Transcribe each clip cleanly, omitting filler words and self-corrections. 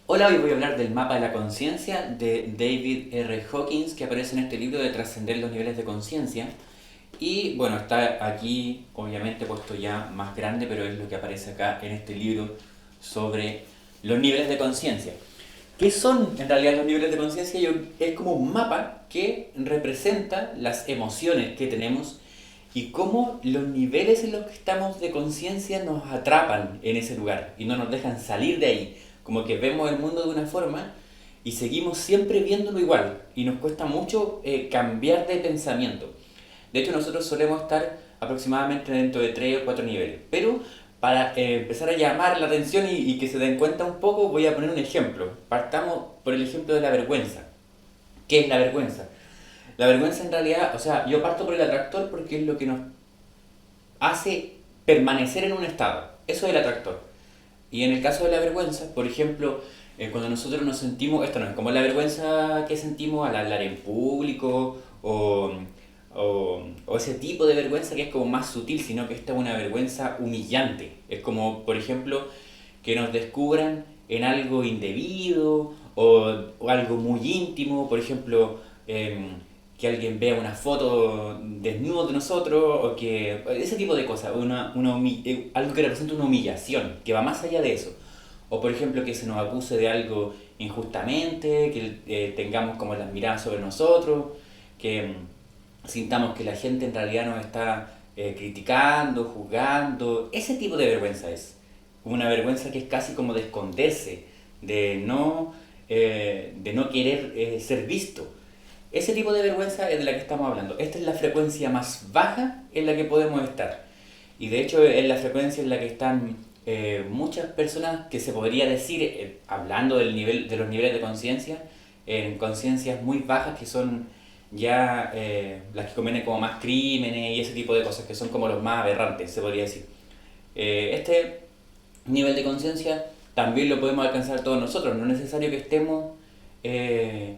Hola, hoy voy a hablar del mapa de la conciencia de David R. Hawkins que aparece en este libro de Trascender los niveles de conciencia. Y bueno, está aquí obviamente puesto ya más grande, pero es lo que aparece acá en este libro sobre los niveles de conciencia. ¿Qué son en realidad los niveles de conciencia? Es como un mapa que representa las emociones que tenemos y cómo los niveles en los que estamos de conciencia nos atrapan en ese lugar y no nos dejan salir de ahí. Como que vemos el mundo de una forma y seguimos siempre viéndolo igual y nos cuesta mucho cambiar de pensamiento. De hecho, nosotros solemos estar aproximadamente dentro de 3 o 4 niveles. Pero para empezar a llamar la atención y que se den cuenta un poco, voy a poner un ejemplo. Partamos por el ejemplo de la vergüenza. ¿Qué es la vergüenza? La vergüenza en realidad, o sea, yo parto por el atractor porque es lo que nos hace permanecer en un estado. Eso es el atractor. Y en el caso de la vergüenza, por ejemplo, cuando nosotros nos sentimos, esto no es como la vergüenza que sentimos al hablar en público o ese tipo de vergüenza que es como más sutil, sino que esta es una vergüenza humillante. Es como, por ejemplo, que nos descubran en algo indebido o algo muy íntimo, por ejemplo, que alguien vea una foto desnudo de nosotros o que ese tipo de cosas, algo que representa una humillación, que va más allá de eso. O por ejemplo que se nos acuse de algo injustamente, que tengamos como las miradas sobre nosotros, que sintamos que la gente en realidad nos está criticando, juzgando. Ese tipo de vergüenza es. Una vergüenza que es casi como de esconderse, de no querer ser visto. Ese tipo de vergüenza es de la que estamos hablando. Esta es la frecuencia más baja en la que podemos estar. Y de hecho es la frecuencia en la que están muchas personas que se podría decir, hablando de los niveles de conciencia, en conciencias muy bajas que son ya las que cometen como más crímenes y ese tipo de cosas, que son como los más aberrantes, se podría decir. Este nivel de conciencia también lo podemos alcanzar todos nosotros, no es necesario que estemos eh,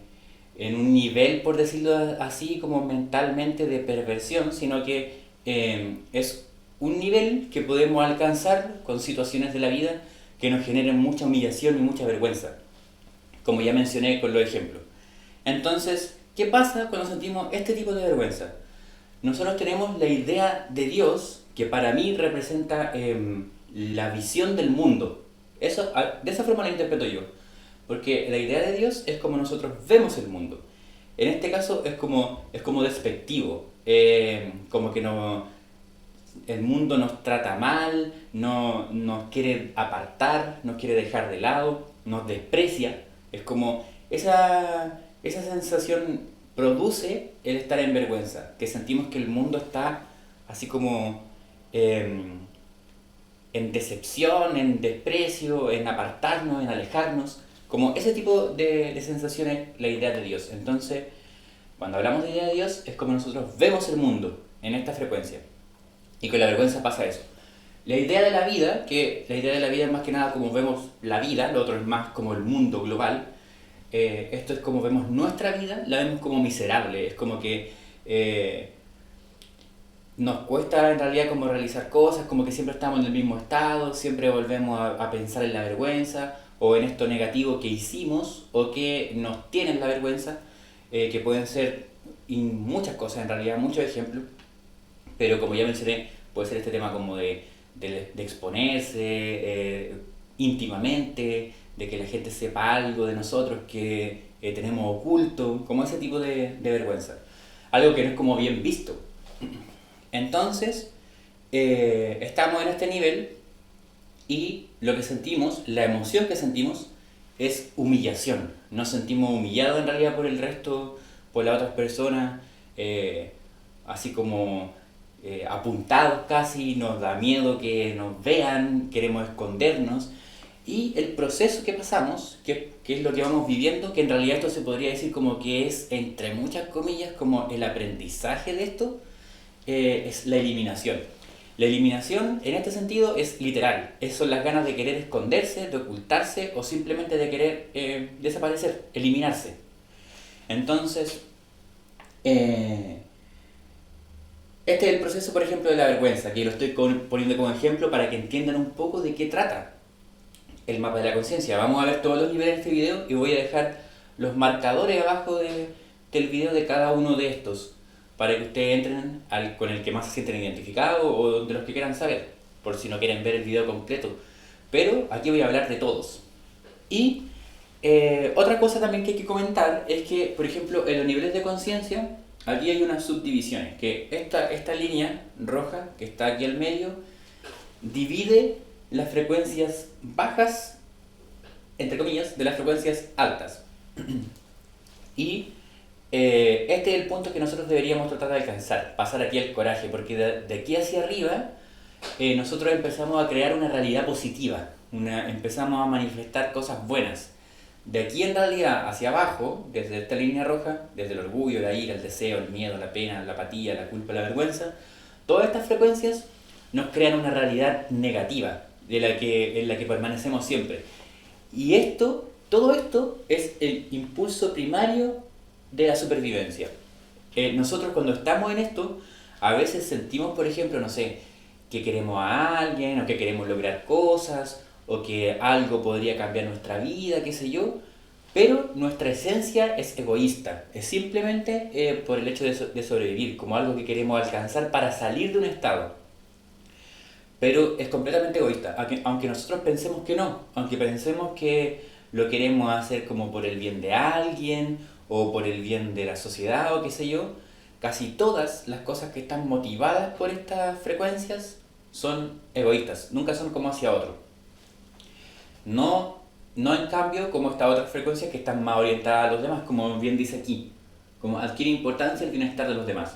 en un nivel, por decirlo así, como mentalmente de perversión, sino que es un nivel que podemos alcanzar con situaciones de la vida que nos generen mucha humillación y mucha vergüenza, como ya mencioné con los ejemplos. Entonces, ¿qué pasa cuando sentimos este tipo de vergüenza? Nosotros tenemos la idea de Dios que para mí representa la visión del mundo. De esa forma la interpreto yo. Porque la idea de Dios es como nosotros vemos el mundo. En este caso es como despectivo. Como que no, el mundo nos trata mal, no, nos quiere apartar, nos quiere dejar de lado, nos desprecia. Es como esa sensación produce el estar en vergüenza, que sentimos que el mundo está así como en decepción, en desprecio, en apartarnos, en alejarnos. Como ese tipo de sensaciones, la idea de Dios. Entonces, cuando hablamos de idea de Dios, es como nosotros vemos el mundo en esta frecuencia. Y con la vergüenza pasa eso. La idea de la vida es más que nada como vemos la vida, lo otro es más como el mundo global. Esto es como vemos nuestra vida, la vemos como miserable. Es como que nos cuesta en realidad como realizar cosas, como que siempre estamos en el mismo estado, siempre volvemos a pensar en la vergüenza o en esto negativo que hicimos o que nos tienen la vergüenza, que pueden ser muchas cosas en realidad, muchos ejemplos, pero como ya mencioné, puede ser este tema como de exponerse íntimamente, de que la gente sepa algo de nosotros que tenemos oculto, como ese tipo de vergüenza. Algo que no es como bien visto. Entonces, estamos en este nivel y lo que sentimos, la emoción que sentimos, es humillación. Nos sentimos humillados en realidad por el resto, por las otras personas, así como apuntados casi, nos da miedo que nos vean, queremos escondernos. Y el proceso que pasamos, que es lo que vamos viviendo, que en realidad esto se podría decir como que es, entre muchas comillas, como el aprendizaje de esto, es la eliminación. La eliminación en este sentido es literal, son las ganas de querer esconderse, de ocultarse o simplemente de querer desaparecer, eliminarse. Entonces, eh, este es el proceso, por ejemplo, de la vergüenza, que lo estoy poniendo como ejemplo para que entiendan un poco de qué trata. el mapa de la conciencia. Vamos a ver todos los niveles de este video y voy a dejar los marcadores abajo del video de cada uno de estos para que ustedes entren con el que más se sienten identificados o de los que quieran saber, por si no quieren ver el video completo. Pero aquí voy a hablar de todos. Y otra cosa también que hay que comentar es que, por ejemplo, en los niveles de conciencia, aquí hay unas subdivisiones, que esta línea roja que está aquí al medio divide las frecuencias bajas, entre comillas, de las frecuencias altas. Y este es el punto que nosotros deberíamos tratar de alcanzar, pasar aquí al coraje, porque de aquí hacia arriba nosotros empezamos a crear una realidad positiva, empezamos a manifestar cosas buenas. De aquí en realidad hacia abajo, desde esta línea roja, desde el orgullo, la ira, el deseo, el miedo, la pena, la apatía, la culpa, la vergüenza, todas estas frecuencias nos crean una realidad negativa en la que permanecemos siempre. Y todo esto es el impulso primario de la supervivencia. Nosotros cuando estamos en esto, a veces sentimos, por ejemplo, no sé, que queremos a alguien, o que queremos lograr cosas, o que algo podría cambiar nuestra vida, qué sé yo, pero nuestra esencia es egoísta, es simplemente por el hecho de sobrevivir, como algo que queremos alcanzar para salir de un estado. Pero es completamente egoísta, aunque nosotros pensemos que no, aunque pensemos que lo queremos hacer como por el bien de alguien, o por el bien de la sociedad, o qué sé yo, casi todas las cosas que están motivadas por estas frecuencias son egoístas, nunca son como hacia otro. No, no en cambio como estas otras frecuencias que están más orientadas a los demás, como bien dice aquí, como adquiere importancia el bienestar de los demás,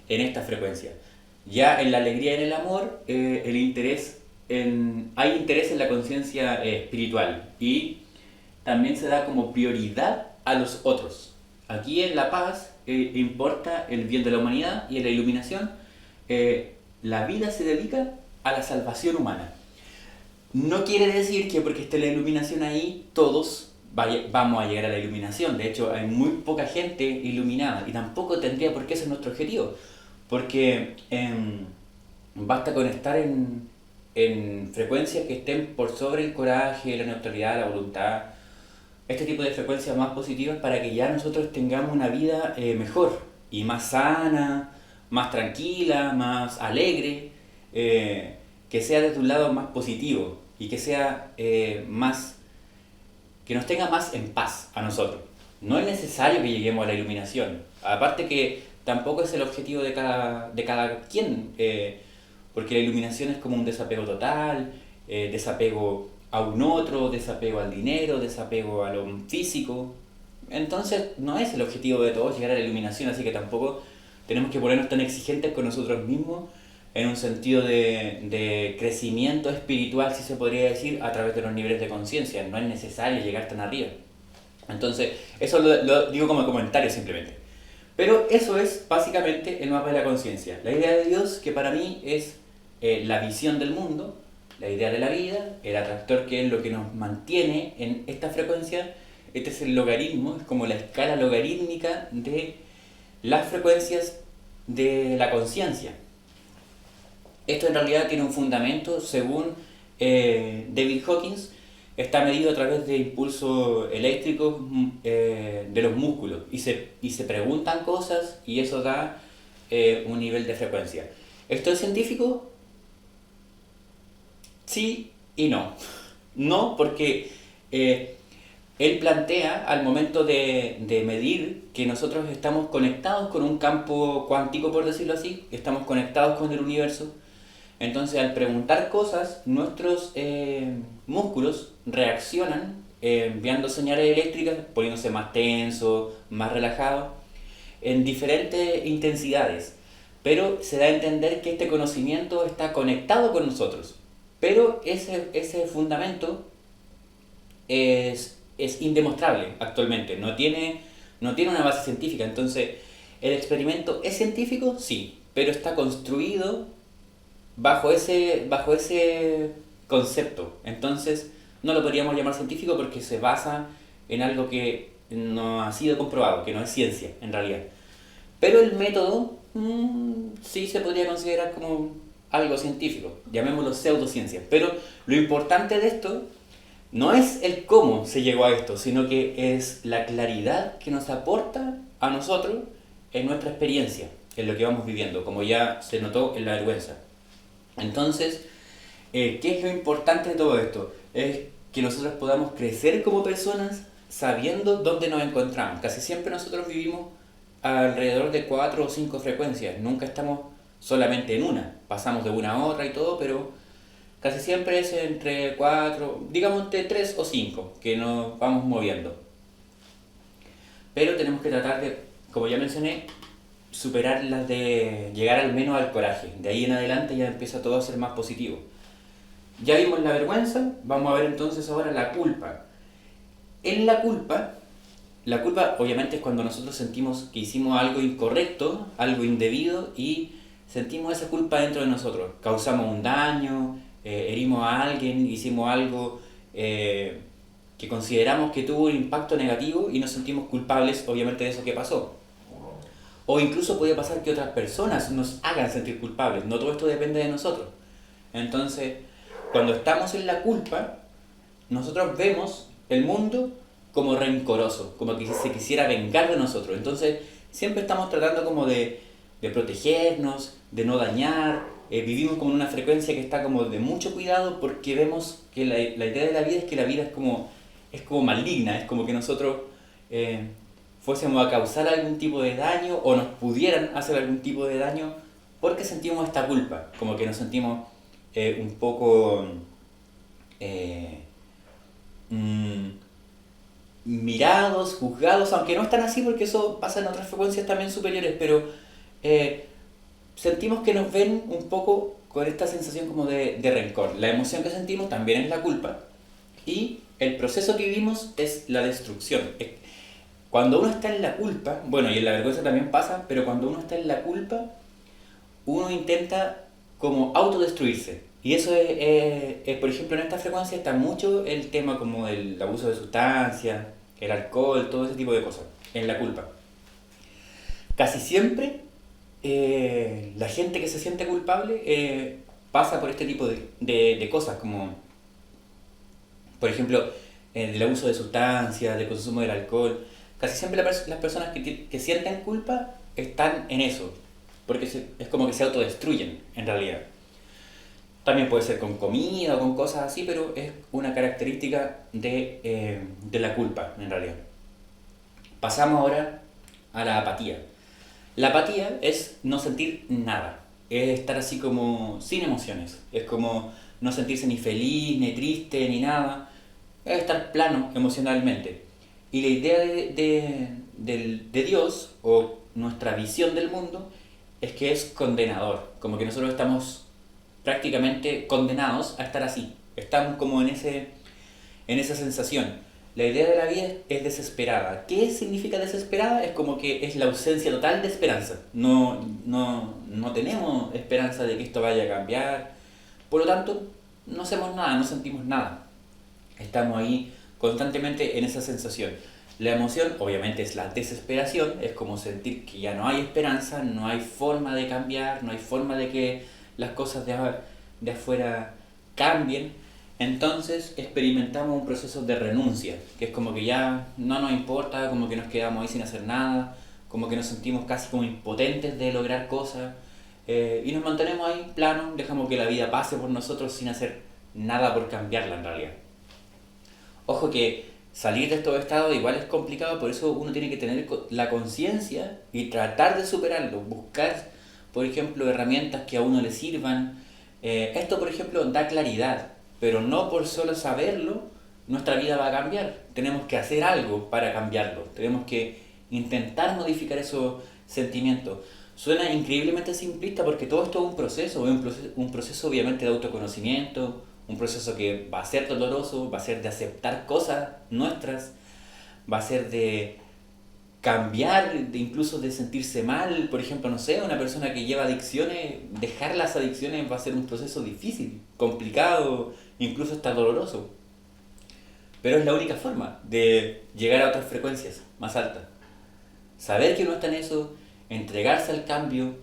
en esta frecuencia. Ya en la alegría y en el amor, hay interés en la conciencia espiritual y también se da como prioridad a los otros. Aquí en la paz importa el bien de la humanidad y en la iluminación la vida se dedica a la salvación humana. No quiere decir que porque esté la iluminación ahí todos vamos a llegar a la iluminación. De hecho, hay muy poca gente iluminada y tampoco tendría por qué ser nuestro objetivo. Porque basta con estar en frecuencias que estén por sobre el coraje, la neutralidad, la voluntad, este tipo de frecuencias más positivas para que ya nosotros tengamos una vida mejor y más sana, más tranquila, más alegre, que sea desde un lado más positivo y que sea que nos tenga más en paz a nosotros. No es necesario que lleguemos a la iluminación, aparte que tampoco es el objetivo de cada quien, porque la iluminación es como un desapego total, desapego a un otro, desapego al dinero, desapego a lo físico. Entonces no es el objetivo de todos llegar a la iluminación, así que tampoco tenemos que ponernos tan exigentes con nosotros mismos en un sentido de crecimiento espiritual, si se podría decir, a través de los niveles de conciencia. No es necesario llegar tan arriba. Entonces, eso lo digo como comentario simplemente. Pero eso es básicamente el mapa de la conciencia. La idea de Dios, que para mí es la visión del mundo, la idea de la vida, el atractor que es lo que nos mantiene en esta frecuencia. Este es el logaritmo, es como la escala logarítmica de las frecuencias de la conciencia. Esto en realidad tiene un fundamento, según David Hawkins, está medido a través de impulsos eléctricos de los músculos y se preguntan cosas y eso da un nivel de frecuencia. ¿Esto es científico? Sí y no. No, porque él plantea al momento de medir que nosotros estamos conectados con un campo cuántico, por decirlo así, estamos conectados con el universo. Entonces, al preguntar cosas, nuestros músculos reaccionan enviando señales eléctricas, poniéndose más tensos, más relajados, en diferentes intensidades. Pero se da a entender que este conocimiento está conectado con nosotros. Pero ese fundamento es indemostrable actualmente, no tiene una base científica. Entonces, ¿el experimento es científico? Sí, pero está construido bajo ese concepto. Entonces no lo podríamos llamar científico porque se basa en algo que no ha sido comprobado, que no es ciencia en realidad. Pero el método sí se podría considerar como algo científico, llamémoslo pseudociencia. Pero lo importante de esto No es el cómo se llegó a esto, sino que es la claridad que nos aporta a nosotros en nuestra experiencia, en lo que vamos viviendo, como ya se notó en la vergüenza. Entonces, ¿qué es lo importante de todo esto? Es que nosotros podamos crecer como personas sabiendo dónde nos encontramos. Casi siempre nosotros vivimos alrededor de 4 o 5 frecuencias, nunca estamos solamente en una, pasamos de una a otra y todo, pero casi siempre es entre 4, digamos entre 3 o 5 que nos vamos moviendo. Pero tenemos que tratar de, como ya mencioné, superarlas, de llegar al menos al coraje. De ahí en adelante ya empieza todo a ser más positivo. Ya vimos la vergüenza, vamos a ver entonces ahora la culpa. En la culpa obviamente es cuando nosotros sentimos que hicimos algo incorrecto, algo indebido y sentimos esa culpa dentro de nosotros. Causamos un daño, herimos a alguien, hicimos algo que consideramos que tuvo un impacto negativo y nos sentimos culpables obviamente de eso que pasó. O incluso puede pasar que otras personas nos hagan sentir culpables. No todo esto depende de nosotros. Entonces, cuando estamos en la culpa, nosotros vemos el mundo como rencoroso, como que se quisiera vengar de nosotros. Entonces, siempre estamos tratando como de protegernos, de no dañar. Vivimos como en una frecuencia que está como de mucho cuidado porque vemos que la idea de la vida es que la vida es como maligna, es como que nosotros eh, fuésemos a causar algún tipo de daño o nos pudieran hacer algún tipo de daño porque sentimos esta culpa, como que nos sentimos un poco eh, mm, mirados, juzgados, aunque no están así porque eso pasa en otras frecuencias también superiores, pero eh, sentimos que nos ven un poco con esta sensación como de rencor. La emoción que sentimos también es la culpa y el proceso que vivimos es la destrucción. Cuando uno está en la culpa, bueno, y en la vergüenza también pasa, pero cuando uno está en la culpa, uno intenta como autodestruirse. Y eso por ejemplo, en esta frecuencia está mucho el tema como el abuso de sustancias, el alcohol, todo ese tipo de cosas, en la culpa. Casi siempre la gente que se siente culpable pasa por este tipo de cosas, como por ejemplo del abuso de sustancias, del consumo del alcohol. Casi siempre las personas que sienten culpa están en eso, porque es como que se autodestruyen en realidad. También puede ser con comida o con cosas así, pero es una característica de la culpa en realidad. Pasamos ahora a la apatía. La apatía es no sentir nada, es estar así como sin emociones, es como no sentirse ni feliz, ni triste, ni nada, es estar plano emocionalmente. Y la idea de Dios, o nuestra visión del mundo, es que es condenador, como que nosotros estamos prácticamente condenados a estar así, estamos como en esa sensación. La idea de la vida es desesperada. ¿Qué significa desesperada? Es como que es la ausencia total de esperanza. No tenemos esperanza de que esto vaya a cambiar. Por lo tanto, no hacemos nada, no sentimos nada. Estamos ahí constantemente en esa sensación. La emoción, obviamente, es la desesperación, es como sentir que ya no hay esperanza, no hay forma de cambiar, no hay forma de que las cosas de afuera cambien. Entonces experimentamos un proceso de renuncia, que es como que ya no nos importa, como que nos quedamos ahí sin hacer nada, como que nos sentimos casi como impotentes de lograr cosas, y nos mantenemos ahí planos, dejamos que la vida pase por nosotros sin hacer nada por cambiarla en realidad. Ojo que salir de estos estados igual es complicado, por eso uno tiene que tener la conciencia y tratar de superarlo, buscar, por ejemplo, herramientas que a uno le sirvan. Esto, por ejemplo, da claridad, pero no por solo saberlo nuestra vida va a cambiar. Tenemos que hacer algo para cambiarlo, tenemos que intentar modificar esos sentimientos. Suena increíblemente simplista porque todo esto es un proceso obviamente de autoconocimiento, un proceso que va a ser doloroso, va a ser de aceptar cosas nuestras, va a ser de cambiar, incluso de sentirse mal. Por ejemplo, no sé, una persona que lleva adicciones, dejar las adicciones va a ser un proceso difícil, complicado, incluso hasta doloroso. Pero es la única forma de llegar a otras frecuencias más altas. Saber que uno está en eso, entregarse al cambio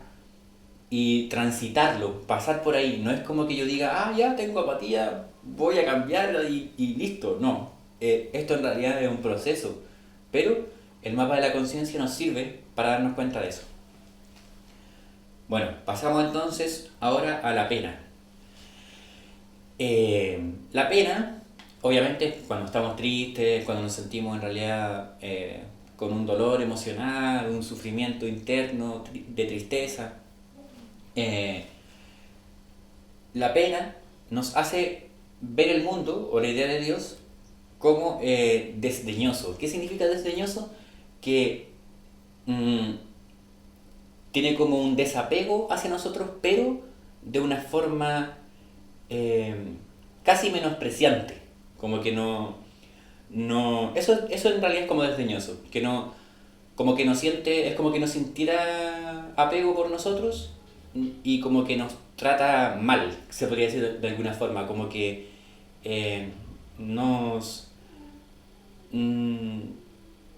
y transitarlo, pasar por ahí. No es como que yo diga, ah, ya tengo apatía, voy a cambiar y listo. No, esto en realidad es un proceso, pero el mapa de la conciencia nos sirve para darnos cuenta de eso. Bueno, pasamos entonces ahora a la pena. La pena, obviamente, cuando estamos tristes, cuando nos sentimos en realidad con un dolor emocional, un sufrimiento interno de tristeza, eh, la pena nos hace ver el mundo o la idea de Dios como desdeñoso. ¿Qué significa desdeñoso? Que mm, tiene como un desapego hacia nosotros, pero de una forma eh, casi menospreciante. Como que no eso en realidad es como desdeñoso, que no, como que no siente, es como que no sintiera apego por nosotros y como que nos trata mal, se podría decir de alguna forma, como que eh, nos mm,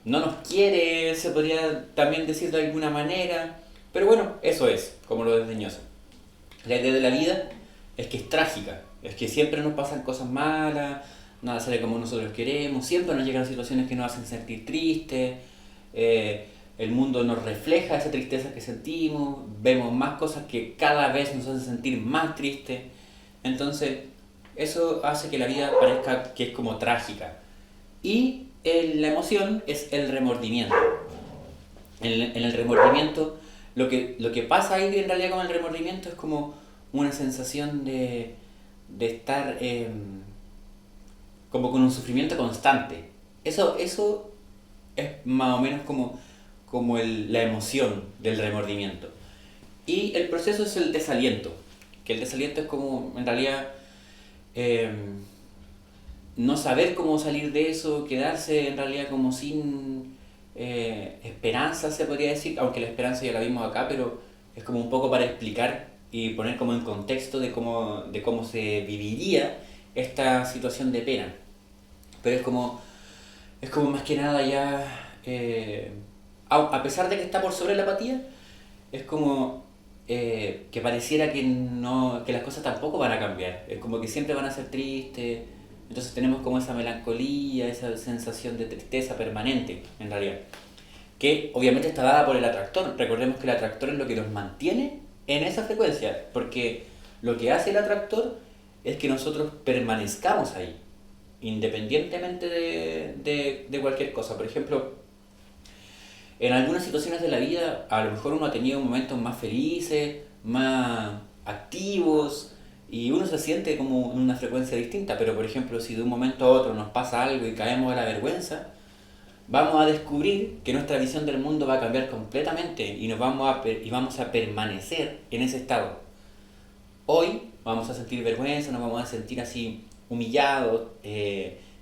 no nos quiere, se podría también decir de alguna manera, pero bueno, eso es, como lo desdeñoso. La idea de la vida es que es trágica, es que siempre nos pasan cosas malas, nada sale como nosotros queremos, siempre nos llegan situaciones que nos hacen sentir tristes, el mundo nos refleja esa tristeza que sentimos, vemos más cosas que cada vez nos hacen sentir más tristes, entonces eso hace que la vida parezca que es como trágica. Y la emoción es el remordimiento. En el remordimiento, lo que pasa ahí en realidad con el remordimiento es como una sensación de estar como con un sufrimiento constante. Eso es más o menos como la emoción del remordimiento. Y el proceso es el desaliento, que el desaliento es como en realidad eh, no saber cómo salir de eso, quedarse en realidad como sin esperanza, se podría decir, aunque la esperanza ya la vimos acá, pero es como un poco para explicar y poner como en contexto de cómo se viviría esta situación de pena. Pero es como más que nada ya, a pesar de que está por sobre la apatía, es como que pareciera que no que las cosas tampoco van a cambiar. Es como que siempre van a ser tristes. Entonces tenemos como esa melancolía, esa sensación de tristeza permanente, en realidad. Que obviamente está dada por el atractor. Recordemos que el atractor es lo que nos mantiene en esa frecuencia. Porque lo que hace el atractor es que nosotros permanezcamos ahí. Independientemente de cualquier cosa. Por ejemplo, en algunas situaciones de la vida, a lo mejor uno ha tenido momentos más felices, más activos, y uno se siente como en una frecuencia distinta, pero por ejemplo, si de un momento a otro nos pasa algo y caemos a la vergüenza, vamos a descubrir que nuestra visión del mundo va a cambiar completamente y, y vamos a permanecer en ese estado. Hoy vamos a sentir vergüenza, nos vamos a sentir así humillados,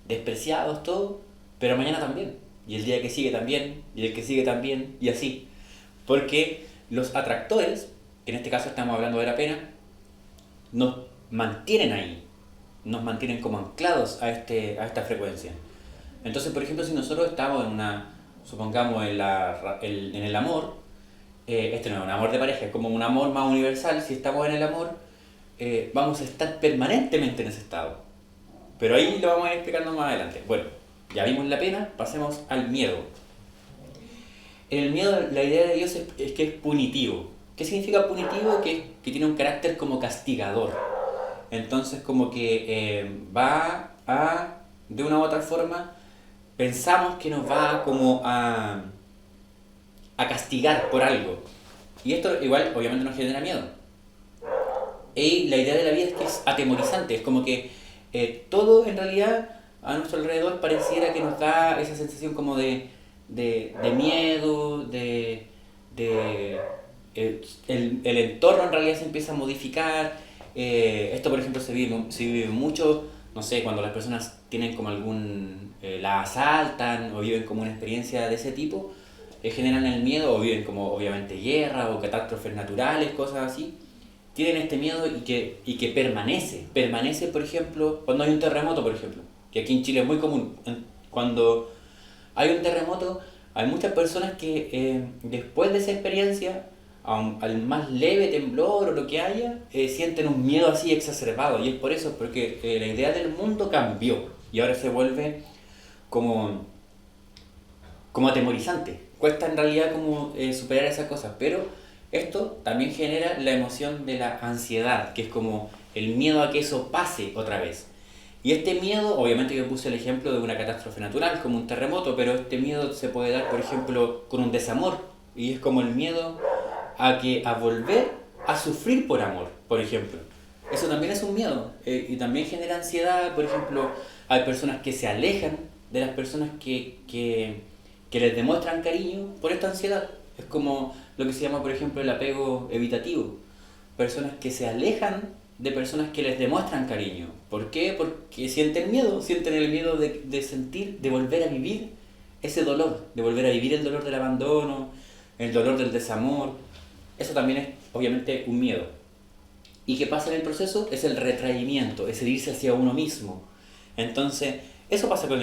despreciados, todo, pero mañana también, y el día que sigue también, y el que sigue también, y así. Porque los atractores, que en este caso estamos hablando de la pena, nos mantienen ahí, nos mantienen como anclados a esta frecuencia. Entonces, por ejemplo, si nosotros estamos en una, supongamos en el amor, este no es un amor de pareja, es como un amor más universal, si estamos en el amor, vamos a estar permanentemente en ese estado. Pero ahí lo vamos a ir explicando más adelante. Bueno, ya vimos la pena, pasemos al miedo. En el miedo la idea de Dios es que es punitivo. ¿Qué significa punitivo? Que tiene un carácter como castigador. Entonces como que va a, de una u otra forma, pensamos que nos va como a castigar por algo. Y esto igual obviamente nos genera miedo. Y la idea de la vida es que es atemorizante, es como que todo en realidad a nuestro alrededor pareciera que nos da esa sensación como de miedo, el entorno en realidad se empieza a modificar. Esto por ejemplo se vive mucho, no sé, cuando las personas tienen como la asaltan o viven como una experiencia de ese tipo, generan el miedo o viven como obviamente guerra o catástrofes naturales, cosas así. Tienen este miedo y que permanece por ejemplo cuando hay un terremoto, por ejemplo, que aquí en Chile es muy común. Cuando hay un terremoto hay muchas personas que después de esa experiencia, al más leve temblor o lo que haya, sienten un miedo así exacerbado. Y es por eso, porque la idea del mundo cambió y ahora se vuelve como, como atemorizante. Cuesta en realidad como superar esas cosas, pero esto también genera la emoción de la ansiedad, que es como el miedo a que eso pase otra vez. Y este miedo, obviamente yo puse el ejemplo de una catástrofe natural, como un terremoto, pero este miedo se puede dar, por ejemplo, con un desamor. Y es como el miedo a volver a sufrir por amor, por ejemplo. Eso también es un miedo y también genera ansiedad. Por ejemplo, hay personas que se alejan de las personas que les demuestran cariño por esta ansiedad. Es como lo que se llama, por ejemplo, el apego evitativo. Personas que se alejan de personas que les demuestran cariño. ¿Por qué? Porque sienten el miedo de sentir, de volver a vivir ese dolor, de volver a vivir el dolor del abandono, el dolor del desamor. Eso también es obviamente un miedo. ¿Y qué pasa en el proceso? Es el retraimiento, es el irse hacia uno mismo. Entonces, eso pasa con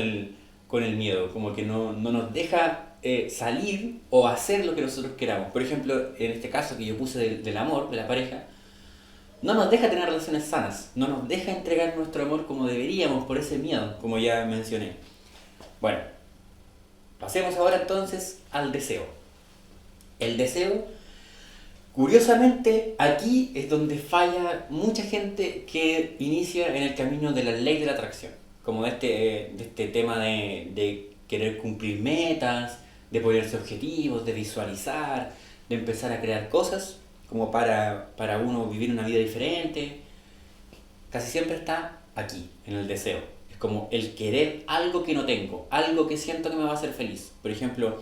el miedo, como que no nos deja salir o hacer lo que nosotros queramos. Por ejemplo, en este caso que yo puse del amor, de la pareja, no nos deja tener relaciones sanas, no nos deja entregar nuestro amor como deberíamos por ese miedo, como ya mencioné. Bueno, pasemos ahora entonces al deseo. El deseo, curiosamente, aquí es donde falla mucha gente que inicia en el camino de la ley de la atracción, como de este tema de querer cumplir metas, de ponerse objetivos, de visualizar, de empezar a crear cosas como para uno vivir una vida diferente. Casi siempre está aquí, en el deseo. Es como el querer algo que no tengo, algo que siento que me va a hacer feliz. Por ejemplo,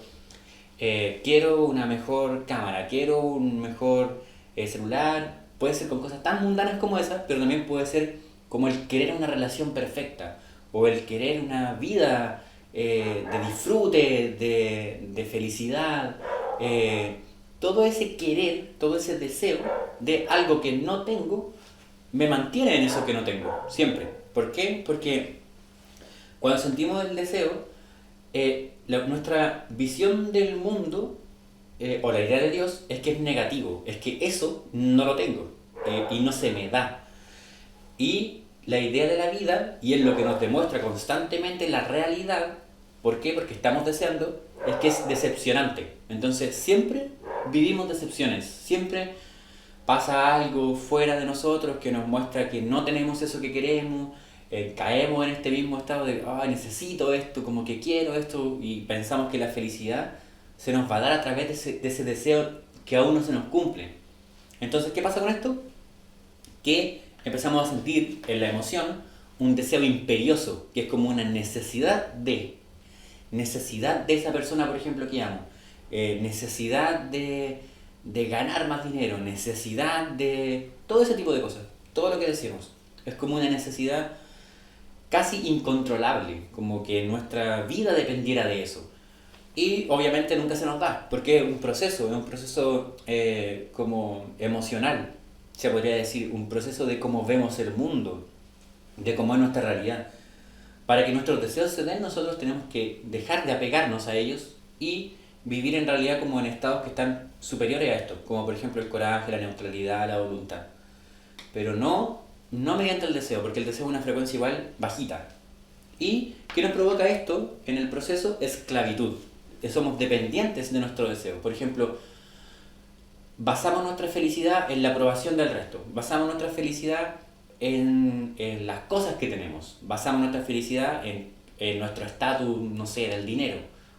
quiero una mejor cámara, quiero un mejor celular. Puede ser con cosas tan mundanas como esas, pero también puede ser como el querer una relación perfecta o el querer una vida de disfrute, de felicidad. Todo ese querer, todo ese deseo de algo que no tengo, me mantiene en eso que no tengo, siempre. ¿Por qué? Porque cuando sentimos el deseo, nuestra visión del mundo o la idea de Dios es que es negativo, es que eso no lo tengo y no se me da. Y la idea de la vida, y es lo que nos demuestra constantemente la realidad, ¿por qué? Porque estamos deseando, es que es decepcionante. Entonces siempre vivimos decepciones, siempre pasa algo fuera de nosotros que nos muestra que no tenemos eso que queremos, caemos en este mismo estado de, necesito esto, como que quiero esto, y pensamos que la felicidad se nos va a dar a través de ese deseo que aún no se nos cumple. Entonces, ¿qué pasa con esto? Que empezamos a sentir en la emoción un deseo imperioso, que es como una necesidad de esa persona, por ejemplo, que amo, necesidad de ganar más dinero, necesidad de todo ese tipo de cosas, todo lo que decimos. Es como una necesidad casi incontrolable, como que nuestra vida dependiera de eso. Y obviamente nunca se nos da, porque es un proceso como emocional, se podría decir, un proceso de cómo vemos el mundo, de cómo es nuestra realidad. Para que nuestros deseos se den, nosotros tenemos que dejar de apegarnos a ellos y vivir en realidad como en estados que están superiores a esto, como por ejemplo el coraje, la neutralidad, la voluntad. Pero no mediante el deseo, porque el deseo es una frecuencia igual bajita. ¿Y qué nos provoca esto en el proceso? Esclavitud. Somos dependientes de nuestro deseo. Por ejemplo, basamos nuestra felicidad en la aprobación del resto, basamos nuestra felicidad en las cosas que tenemos, basamos nuestra felicidad en nuestro estatus, no sé, del dinero,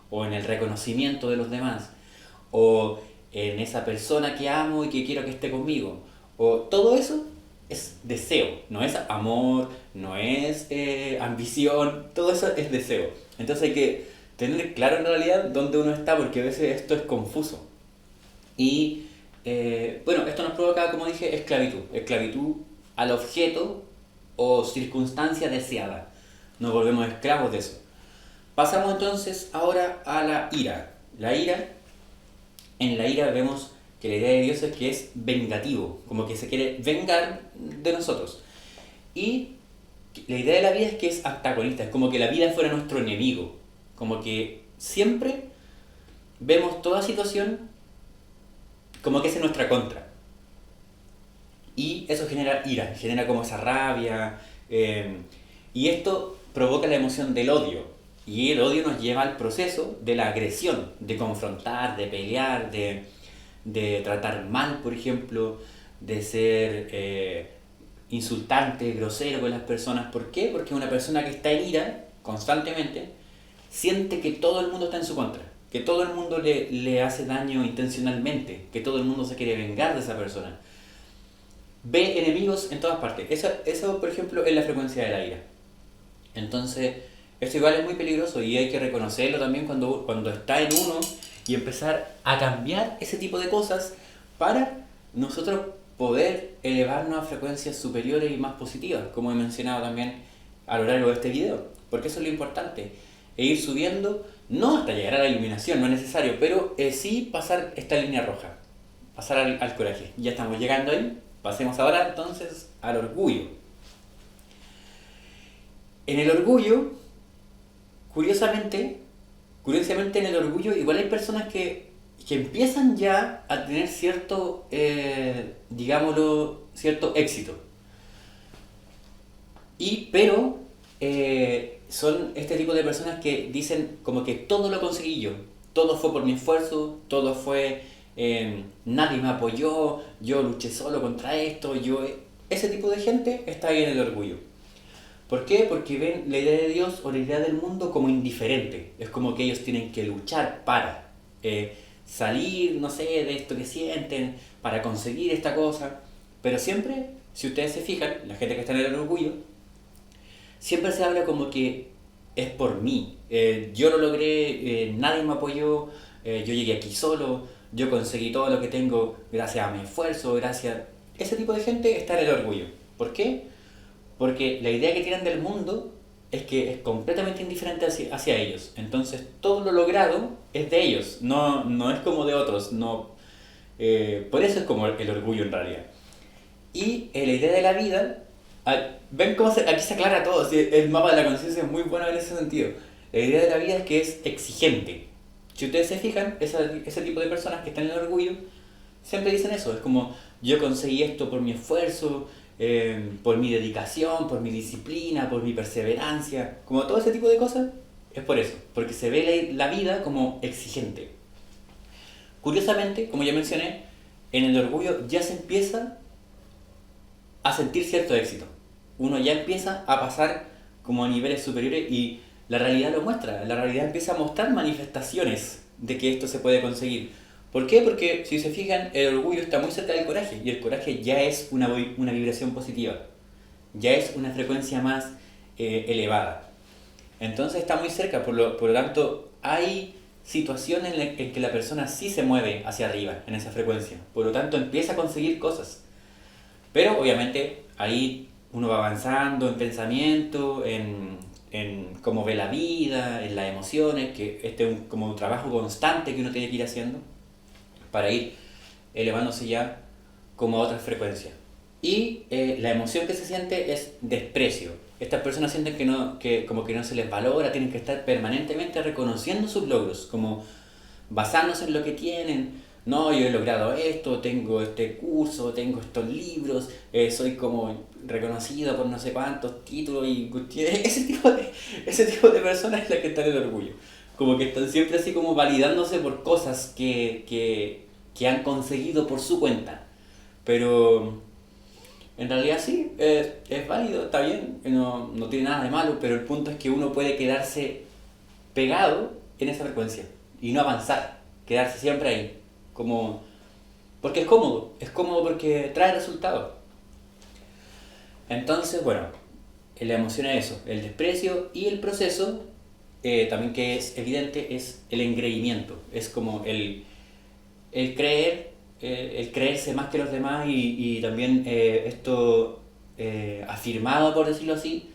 o en el reconocimiento de los demás, o en esa persona que amo y que quiero que esté conmigo, o todo eso es deseo, no es amor, no es ambición, todo eso es deseo. Entonces hay que tener claro en realidad dónde uno está, porque a veces esto es confuso. Y bueno, esto nos provoca, como dije, esclavitud al objeto o circunstancia deseada. Nos volvemos esclavos de eso. Pasamos entonces ahora a la ira. En la ira vemos que la idea de Dios es que es vengativo, como que se quiere vengar de nosotros. Y la idea de la vida es que es antagonista, es como que la vida fuera nuestro enemigo, como que siempre vemos toda situación como que es en nuestra contra. Y eso genera ira, genera como esa rabia. Y esto provoca la emoción del odio. Y el odio nos lleva al proceso de la agresión, de confrontar, de pelear, de tratar mal, por ejemplo, de ser insultante, grosero con las personas. ¿Por qué? Porque una persona que está en ira constantemente siente que todo el mundo está en su contra, que todo el mundo le hace daño intencionalmente, que todo el mundo se quiere vengar de esa persona. Ve enemigos en todas partes. Eso, por ejemplo, es la frecuencia de la ira. Entonces, esto igual es muy peligroso y hay que reconocerlo también cuando está en uno y empezar a cambiar ese tipo de cosas para nosotros poder elevarnos a frecuencias superiores y más positivas, como he mencionado también a lo largo de este video. Porque eso es lo importante, e ir subiendo, no hasta llegar a la iluminación, no es necesario, pero sí pasar esta línea roja, pasar al coraje. Ya estamos llegando ahí. Pasemos ahora entonces al orgullo. En el orgullo, curiosamente en el orgullo igual hay personas que empiezan ya a tener cierto, digámoslo, cierto éxito. Pero son este tipo de personas que dicen como que todo lo conseguí yo, todo fue por mi esfuerzo, todo fue, nadie me apoyó, yo luché solo contra esto, ese tipo de gente está ahí en el orgullo. ¿Por qué? Porque ven la idea de Dios o la idea del mundo como indiferente. Es como que ellos tienen que luchar para salir, no sé, de esto que sienten, para conseguir esta cosa. Pero siempre, si ustedes se fijan, la gente que está en el orgullo, siempre se habla como que es por mí. Yo lo logré, nadie me apoyó, yo llegué aquí solo, yo conseguí todo lo que tengo gracias a mi esfuerzo, gracias... Ese tipo de gente está en el orgullo. ¿Por qué? Porque la idea que tienen del mundo es que es completamente indiferente hacia ellos. Entonces todo lo logrado es de ellos, no es como de otros. No, por eso es como el orgullo en realidad. Y la idea de la vida, ven cómo aquí se aclara todo, ¿sí? El mapa de la conciencia es muy bueno en ese sentido. La idea de la vida es que es exigente. Si ustedes se fijan, ese tipo de personas que están en el orgullo siempre dicen eso, es como yo conseguí esto por mi esfuerzo, por mi dedicación, por mi disciplina, por mi perseverancia, como todo ese tipo de cosas, es por eso, porque se ve la vida como exigente. Curiosamente, como ya mencioné, en el orgullo ya se empieza a sentir cierto éxito. Uno ya empieza a pasar como a niveles superiores y la realidad lo muestra, la realidad empieza a mostrar manifestaciones de que esto se puede conseguir. ¿Por qué? Porque si se fijan, el orgullo está muy cerca del coraje y el coraje ya es una vibración positiva, ya es una frecuencia más elevada. Entonces está muy cerca, por lo tanto hay situaciones en que la persona sí se mueve hacia arriba en esa frecuencia, por lo tanto empieza a conseguir cosas. Pero obviamente ahí uno va avanzando en pensamiento, en cómo ve la vida, en las emociones, que este es como un trabajo constante que uno tiene que ir haciendo para ir elevándose ya como a otras frecuencias. Y la emoción que se siente es desprecio. Estas personas sienten que como que no se les valora, tienen que estar permanentemente reconociendo sus logros, como basándose en lo que tienen. No, yo he logrado esto, tengo este curso, tengo estos libros, soy como reconocido por no sé cuántos títulos y ese tipo de personas es la que está en el orgullo. Como que están siempre así como validándose por cosas que han conseguido por su cuenta. Pero en realidad sí, es válido, está bien, no tiene nada de malo, pero el punto es que uno puede quedarse pegado en esa frecuencia y no avanzar, quedarse siempre ahí, como porque es cómodo porque trae resultados. Entonces, bueno, la emoción es eso, el desprecio y el proceso, también que es evidente, es el engreimiento, es como el creer, el creerse más que los demás y también esto afirmado, por decirlo así,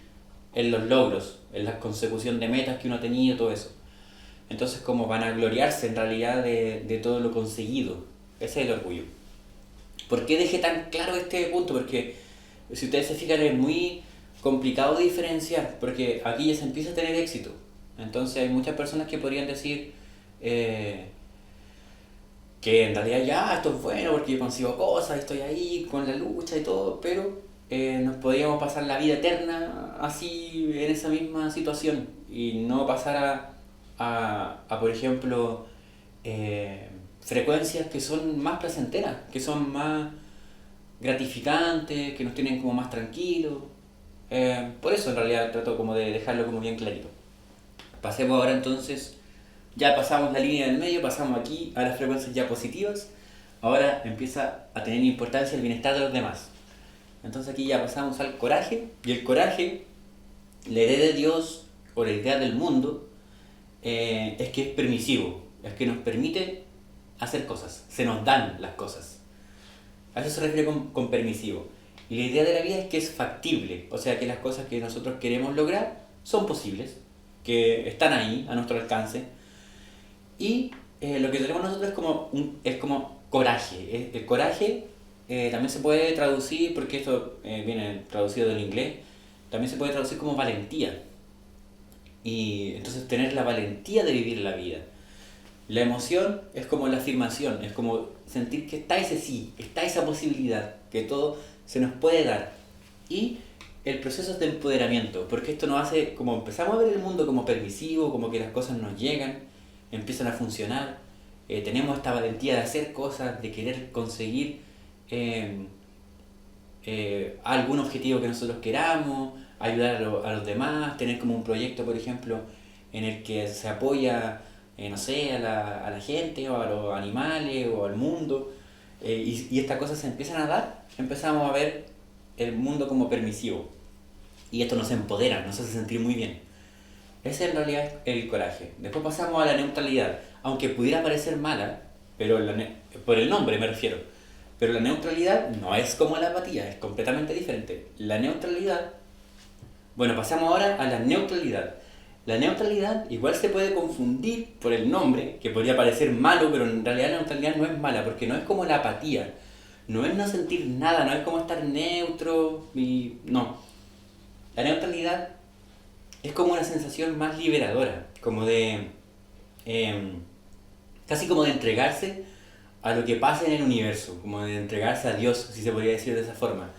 en los logros, en la consecución de metas que uno ha tenido, todo eso. Entonces como van a gloriarse en realidad de todo lo conseguido. Ese es el orgullo. ¿Por qué dejé tan claro este punto? Porque si ustedes se fijan es muy complicado de diferenciar, porque aquí ya se empieza a tener éxito. Entonces hay muchas personas que podrían decir, que en realidad ya esto es bueno porque yo consigo cosas, estoy ahí con la lucha y todo, pero nos podríamos pasar la vida eterna así en esa misma situación y no pasar por ejemplo, frecuencias que son más placenteras, que son más gratificantes, que nos tienen como más tranquilos. Por eso en realidad trato como de dejarlo como bien clarito. Pasemos ahora entonces, ya pasamos la línea del medio, pasamos aquí a las frecuencias ya positivas. Ahora empieza a tener importancia el bienestar de los demás. Entonces aquí ya pasamos al coraje, y el coraje, la idea de Dios o la idea del mundo, es que es permisivo, es que nos permite hacer cosas, se nos dan las cosas. A eso se refiere con permisivo. Y la idea de la vida es que es factible, o sea que las cosas que nosotros queremos lograr son posibles, que están ahí, a nuestro alcance. Y lo que tenemos nosotros es como coraje. El coraje también se puede traducir, porque esto viene traducido del inglés, también se puede traducir como valentía. Y entonces tener la valentía de vivir la vida. La emoción es como la afirmación, es como sentir que está ese sí, está esa posibilidad, que todo se nos puede dar. Y el proceso es de empoderamiento, porque esto nos hace, como empezamos a ver el mundo como permisivo, como que las cosas nos llegan, empiezan a funcionar, tenemos esta valentía de hacer cosas, de querer conseguir eh, algún objetivo que nosotros queramos, ayudar a los demás, tener como un proyecto, por ejemplo, en el que se apoya, no sé, a la gente o a los animales o al mundo, y estas cosas se empiezan a dar, empezamos a ver el mundo como permisivo. Y esto nos empodera, nos hace sentir muy bien. Ese en realidad es el coraje. Después pasamos a la neutralidad, aunque pudiera parecer mala, pero por el nombre me refiero. Pero la neutralidad no es como la apatía, es completamente diferente. La neutralidad, bueno, pasamos ahora a la neutralidad. La neutralidad igual se puede confundir por el nombre, que podría parecer malo, pero en realidad la neutralidad no es mala, porque no es como la apatía. No es no sentir nada, no es como estar neutro y... No. La neutralidad es como una sensación más liberadora, como de... em, casi como de entregarse a lo que pasa en el universo, como de entregarse a Dios, si se podría decir de esa forma.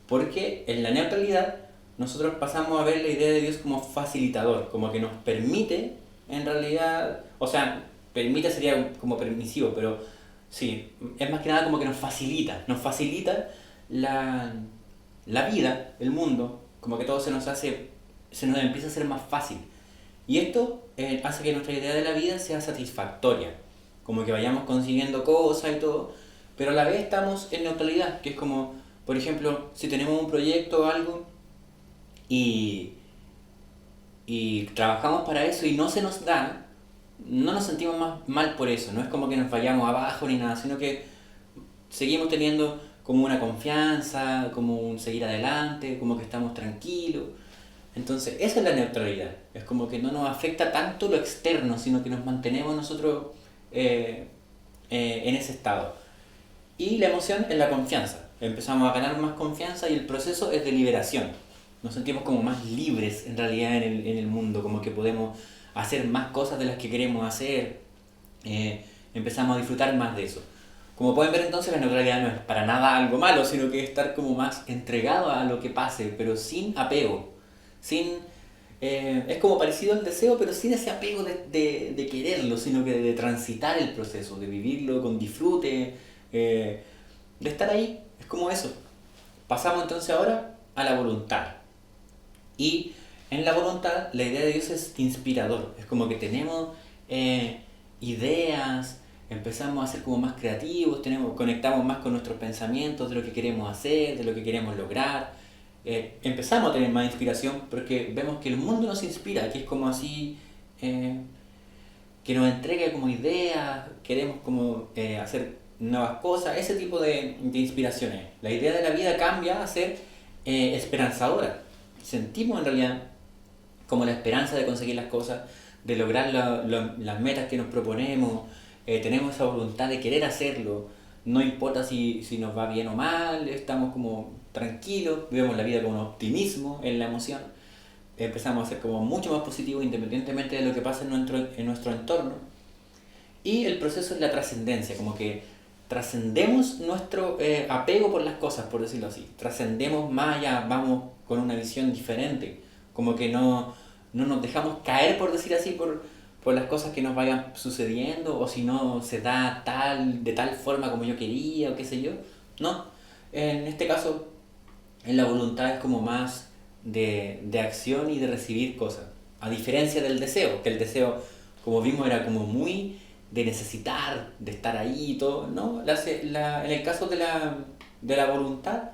Porque en la neutralidad nosotros pasamos a ver la idea de Dios como facilitador, como que nos permite, en realidad, o sea, permite sería como permisivo, pero sí, es más que nada como que nos facilita la, la vida, el mundo, como que todo se nos empieza a hacer más fácil. Y esto hace que nuestra idea de la vida sea satisfactoria, como que vayamos consiguiendo cosas y todo, pero a la vez estamos en neutralidad, que es como, por ejemplo, si tenemos un proyecto o algo y, y trabajamos para eso y no se nos da, no nos sentimos más mal por eso, no es como que nos vayamos abajo ni nada, sino que seguimos teniendo como una confianza, como un seguir adelante, como que estamos tranquilos. Entonces, esa es la neutralidad. Es como que no nos afecta tanto lo externo, sino que nos mantenemos nosotros eh, en ese estado. Y la emoción es la confianza. Empezamos a ganar más confianza y el proceso es de liberación. Nos sentimos como más libres en realidad en el mundo, como que podemos hacer más cosas de las que queremos hacer. Empezamos a disfrutar más de eso. Como pueden ver entonces la neutralidad no es para nada algo malo, sino que es estar como más entregado a lo que pase, pero sin apego, sin... es como parecido al deseo, pero sin ese apego de quererlo, sino que de transitar el proceso, de vivirlo con disfrute, de estar ahí, es como eso. Pasamos entonces ahora a la voluntad. Y en la voluntad la idea de Dios es inspirador, es como que tenemos ideas, empezamos a ser como más creativos, conectamos más con nuestros pensamientos de lo que queremos hacer, de lo que queremos lograr. Empezamos a tener más inspiración porque vemos que el mundo nos inspira, que es como así, que nos entrega como ideas, queremos como hacer nuevas cosas, ese tipo de inspiraciones. La idea de la vida cambia a ser esperanzadora. Sentimos en realidad como la esperanza de conseguir las cosas, de lograr las metas que nos proponemos, tenemos esa voluntad de querer hacerlo, no importa si nos va bien o mal, estamos como tranquilos, vivimos la vida con un optimismo en la emoción, empezamos a ser como mucho más positivos independientemente de lo que pasa en nuestro entorno. Y el proceso es la trascendencia, como que trascendemos nuestro apego por las cosas, por decirlo así. Trascendemos más allá, vamos con una visión diferente. Como que no nos dejamos caer, por decir así, por las cosas que nos vayan sucediendo, o si no se da de tal forma como yo quería, o qué sé yo. No, en este caso, en la voluntad es como más de acción y de recibir cosas. A diferencia del deseo, que el deseo, como vimos, era como muy de necesitar, de estar ahí y todo, ¿no? En el caso de la voluntad,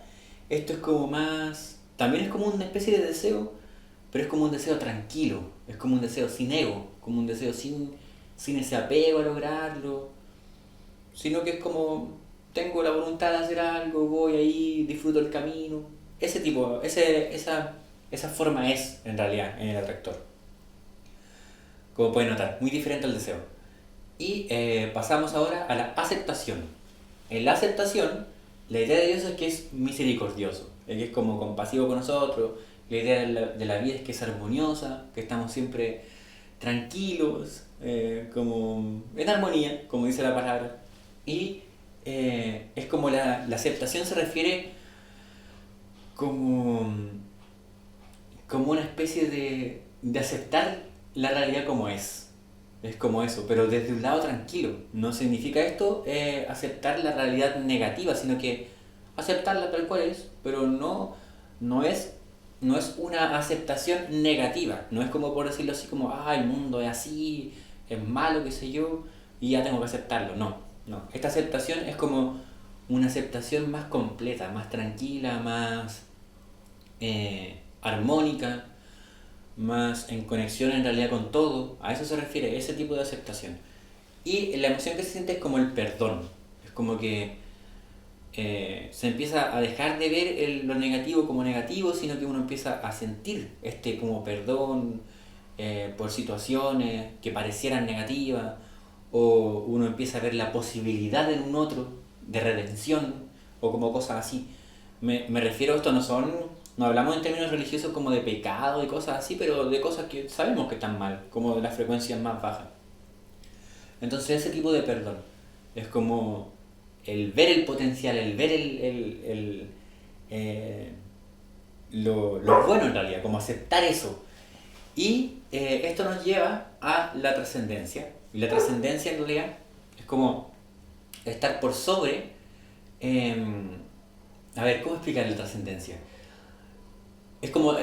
esto es como más, también es como una especie de deseo, pero es como un deseo tranquilo, es como un deseo sin ego, como un deseo sin ese apego a lograrlo, sino que es como, tengo la voluntad de hacer algo, voy ahí, disfruto el camino, ese tipo, esa forma es en realidad en el atractor, como pueden notar, muy diferente al deseo. Y pasamos ahora a la aceptación. En la aceptación, la idea de Dios es que es misericordioso, que es como compasivo con nosotros. La idea de la vida es que es armoniosa, que estamos siempre tranquilos, como en armonía, como dice la palabra. Y es como la aceptación se refiere como, como una especie de aceptar la realidad como es. Es como eso, pero desde un lado tranquilo. No significa esto aceptar la realidad negativa, sino que aceptarla tal cual es, pero no es, no es una aceptación negativa. No es como por decirlo así como, ah, el mundo es así, es malo, qué sé yo, y ya tengo que aceptarlo. No, no. Esta aceptación es como una aceptación más completa, más tranquila, más armónica, más en conexión en realidad con todo. A eso se refiere ese tipo de aceptación. Y la emoción que se siente es como el perdón. Es como que se empieza a dejar de ver lo negativo como negativo, sino que uno empieza a sentir este como perdón por situaciones que parecieran negativas, o uno empieza a ver la posibilidad en un otro de redención, o como cosas así. Me refiero a esto, no hablamos en términos religiosos como de pecado y cosas así, pero de cosas que sabemos que están mal, como de las frecuencias más bajas. Entonces ese tipo de perdón es como el ver el potencial, el ver eh, lo bueno en realidad, como aceptar eso. Y esto nos lleva a la trascendencia. Y la trascendencia en realidad es como estar por sobre... eh, a ver, ¿cómo explicar la trascendencia? Es como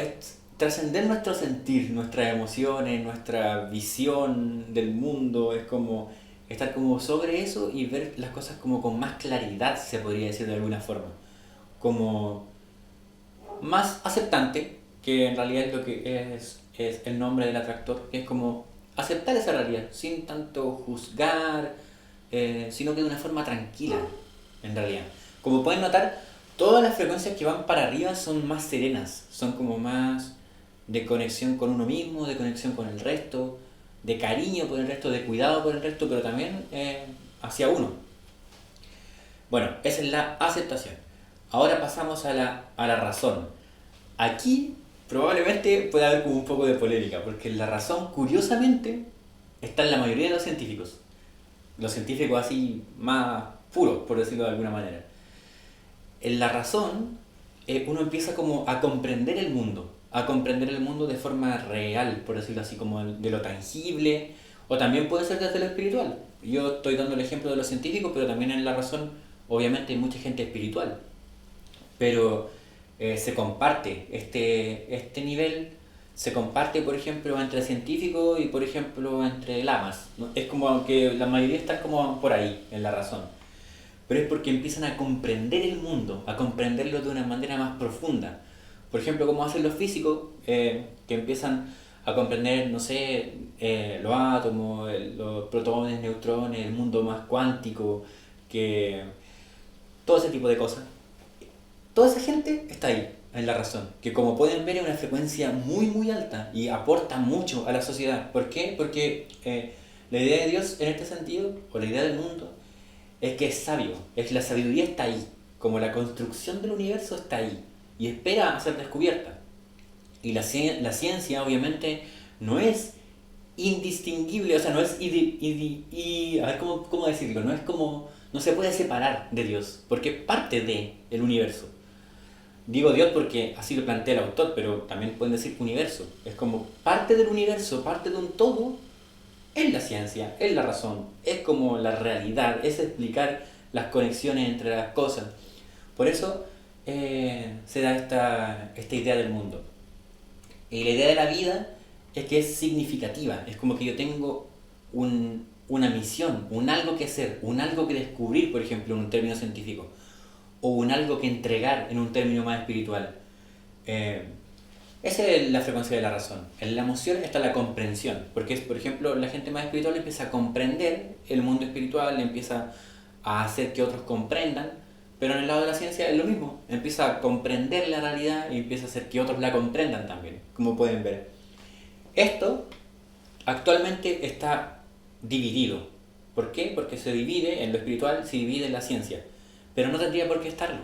trascender nuestro sentir, nuestras emociones, nuestra visión del mundo, es como estar como sobre eso y ver las cosas como con más claridad, se podría decir de alguna forma. Como más aceptante, que en realidad es lo que es el nombre del atractor, que es como aceptar esa realidad, sin tanto juzgar, sino que de una forma tranquila, en realidad. Como pueden notar, todas las frecuencias que van para arriba son más serenas, son como más de conexión con uno mismo, de conexión con el resto, de cariño por el resto, de cuidado por el resto, pero también hacia uno. Bueno, esa es la aceptación. Ahora pasamos a la razón. Aquí probablemente pueda haber como un poco de polémica, porque la razón, curiosamente, está en la mayoría de los científicos. Los científicos así más puros, por decirlo de alguna manera. En la razón, uno empieza como a comprender el mundo de forma real, por decirlo así, como de lo tangible, o también puede ser desde lo espiritual. Yo estoy dando el ejemplo de los científicos, pero también en la razón, obviamente, hay mucha gente espiritual. Pero se comparte este nivel, se comparte, por ejemplo, entre científicos y, por ejemplo, entre lamas, ¿no? Es como que la mayoría están como por ahí, en la razón, pero es porque empiezan a comprender el mundo, a comprenderlo de una manera más profunda. Por ejemplo, como hacen los físicos, que empiezan a comprender, no sé, los átomos, los protones, neutrones, el mundo más cuántico, que todo ese tipo de cosas. Toda esa gente está ahí, en la razón, que como pueden ver es una frecuencia muy muy alta y aporta mucho a la sociedad. ¿Por qué? Porque la idea de Dios en este sentido, o la idea del mundo, es que es sabio, es la sabiduría está ahí, como la construcción del universo está ahí y espera a ser descubierta. Y la ciencia obviamente no es indistinguible, o sea, no es a ver cómo decirlo, no es como, no se puede separar de Dios, porque es parte de el universo. Digo Dios porque así lo plantea el autor, pero también pueden decir universo. Es como parte del universo, parte de un todo, es la ciencia, es la razón, es como la realidad, es explicar las conexiones entre las cosas. Por eso se da esta idea del mundo. Y la idea de la vida es que es significativa, es como que yo tengo una misión, un algo que hacer, un algo que descubrir, por ejemplo, en un término científico, o un algo que entregar en un término más espiritual. Eh, Esa es la frecuencia de la razón. En la emoción está la comprensión, porque es, por ejemplo, la gente más espiritual empieza a comprender el mundo espiritual, empieza a hacer que otros comprendan, pero en el lado de la ciencia es lo mismo, empieza a comprender la realidad y empieza a hacer que otros la comprendan también, como pueden ver. Esto actualmente está dividido. ¿Por qué? Porque se divide en lo espiritual, se divide en la ciencia, pero no tendría por qué estarlo.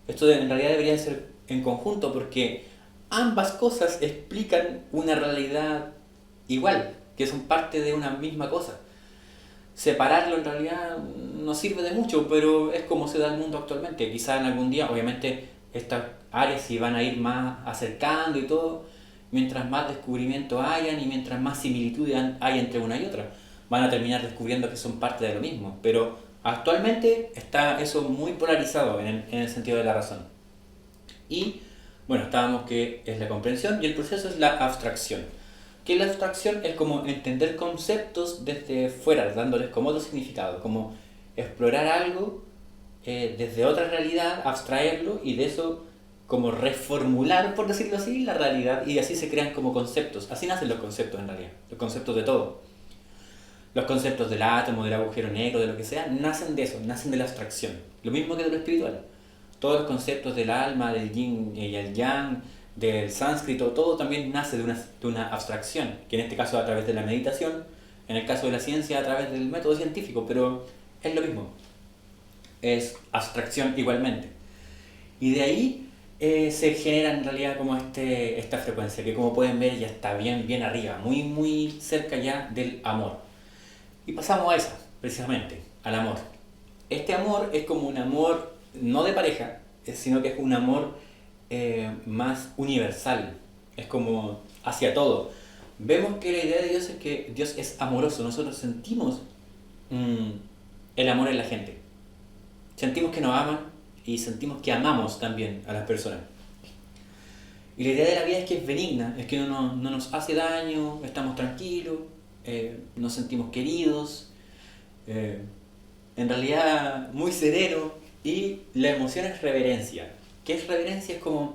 Esto en realidad debería ser en conjunto porque ambas cosas explican una realidad igual, que son parte de una misma cosa. Separarlo en realidad no sirve de mucho, pero es como se da el mundo actualmente. Quizá en algún día, obviamente, estas áreas se van a ir más acercando y todo, mientras más descubrimiento hayan y mientras más similitudes hay entre una y otra. Van a terminar descubriendo que son parte de lo mismo, pero actualmente está eso muy polarizado en el sentido de la razón. Y bueno, estábamos que es la comprensión y el proceso es la abstracción. Que la abstracción es como entender conceptos desde fuera, dándoles como otro significado, como explorar algo desde otra realidad, abstraerlo y de eso como reformular, por decirlo así, la realidad y así se crean como conceptos. Así nacen los conceptos en realidad, los conceptos de todo. Los conceptos del átomo, del agujero negro, de lo que sea, nacen de eso, nacen de la abstracción. Lo mismo que de lo espiritual. Todos los conceptos del alma, del yin y el yang, del sánscrito, todo también nace de una abstracción, que en este caso a través de la meditación, en el caso de la ciencia a través del método científico, pero es lo mismo, es abstracción igualmente. Y de ahí se genera en realidad como esta frecuencia, que como pueden ver ya está bien, bien arriba, muy, muy cerca ya del amor. Y pasamos a esa, precisamente, al amor. Este amor es como un amor no de pareja, sino que es un amor más universal, es como hacia todo. Vemos que la idea de Dios es que Dios es amoroso, nosotros sentimos mm, el amor en la gente, sentimos que nos aman y sentimos que amamos también a las personas. Y la idea de la vida es que es benigna, es que no nos hace daño, estamos tranquilos, nos sentimos queridos, eh, en realidad muy sereno y la emoción es reverencia. ¿Qué es reverencia? Se podría